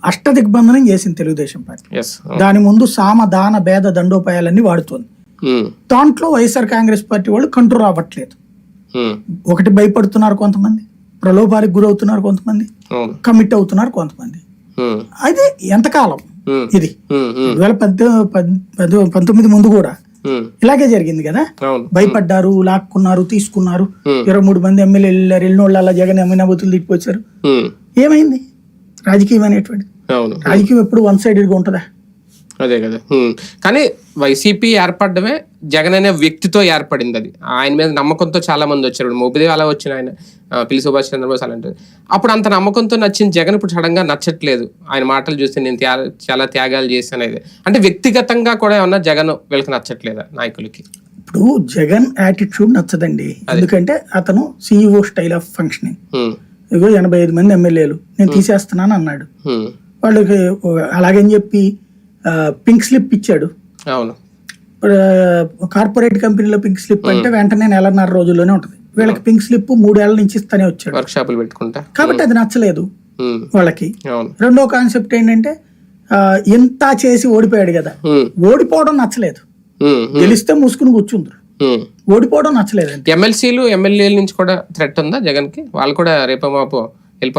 అష్టదిగ్బంధనం చేసింది తెలుగుదేశం పార్టీ. దాని ముందు సామ దాన భేద దండోపాయాలన్నీ వాడుతోంది. దాంట్లో వైఎస్ఆర్ కాంగ్రెస్ పార్టీ వాళ్ళు కంట్రోల్ అవ్వట్లేదు. ఒకటి భయపడుతున్నారు కొంతమంది, ప్రలోభాలకు గురవుతున్నారు కొంతమంది, కమిట్ అవుతున్నారు కొంతమంది. అది ఎంతకాలం ఇది 2019 ముందు కూడా ఇలాగే జరిగింది కదా. భయపడ్డారు, లాక్కున్నారు, తీసుకున్నారు. 23 మంది ఎమ్మెల్యేలు వెళ్ళారు. వెళ్ళిన వాళ్ళు అలా జగన్ అమ్మినాబతులు తిప్పిపోయారు. ఏమైంది? రాజకీయం అనేటువంటి రాజకీయం ఎప్పుడు వన్ సైడెడ్ గా ఉంటుందా? అదే కదా. కానీ వైసీపీ ఏర్పడమే జగన్ అనే వ్యక్తితో ఏర్పడింది. అది ఆయన మీద నమ్మకంతో చాలా మంది వచ్చారు. మోపిదేవి అలా వచ్చిన ఆయన, పిల్లి సుభాష్ చంద్రబోస్ అలాంటిది. అప్పుడు అంత నమ్మకంతో నచ్చిన జగన్ ఇప్పుడు సడన్ గా నచ్చట్లేదు. ఆయన మాటలు చూస్తే నేను చాలా త్యాగాలు చేశాను. అంటే వ్యక్తిగతంగా కూడా ఏమన్నా జగన్ వీళ్ళకి నచ్చట్లేదా నాయకులకి? ఇప్పుడు జగన్ యాటిట్యూడ్ నచ్చదండి. ఎందుకంటే అతను సిఇఓ స్టైల్ ఆఫ్ ఫంక్షనింగ్. 85 మంది ఎమ్మెల్యేలు నేను తీసేస్తున్నాను అన్నాడు. వాళ్ళకి అలాగని చెప్పి పింక్ స్లిప్ ఇచ్చాడు. అవును, కార్పొరేట్ కంపెనీలో పింక్ స్లిప్ అంటే వెంటనే 1.5 రోజుల్లోనే ఉంటది. వీళ్ళకి పింక్ స్లిప్ 3 ఏళ్ల నుంచి ఇస్తానే వచ్చాడు. వర్క్ షాపులు పెట్టుకుంటా. కాబట్టి అది నచ్చలేదు వాళ్ళకి. రెండో కాన్సెప్ట్ ఏంటంటే ఇంత చేసి ఓడిపోయాడు కదా, ఓడిపోవడం నచ్చలేదు. గెలిస్తే మూసుకుని కూర్చుందరు, ఓడిపోవడం నచ్చలేదు. ఎమ్మెల్సీలు ఎమ్మెల్యేల నుంచి కూడా థ్రెట్ ఉందా జగన్ కి? వాళ్ళు కూడా రేపో మాపో వెళ్ళిపోతారు.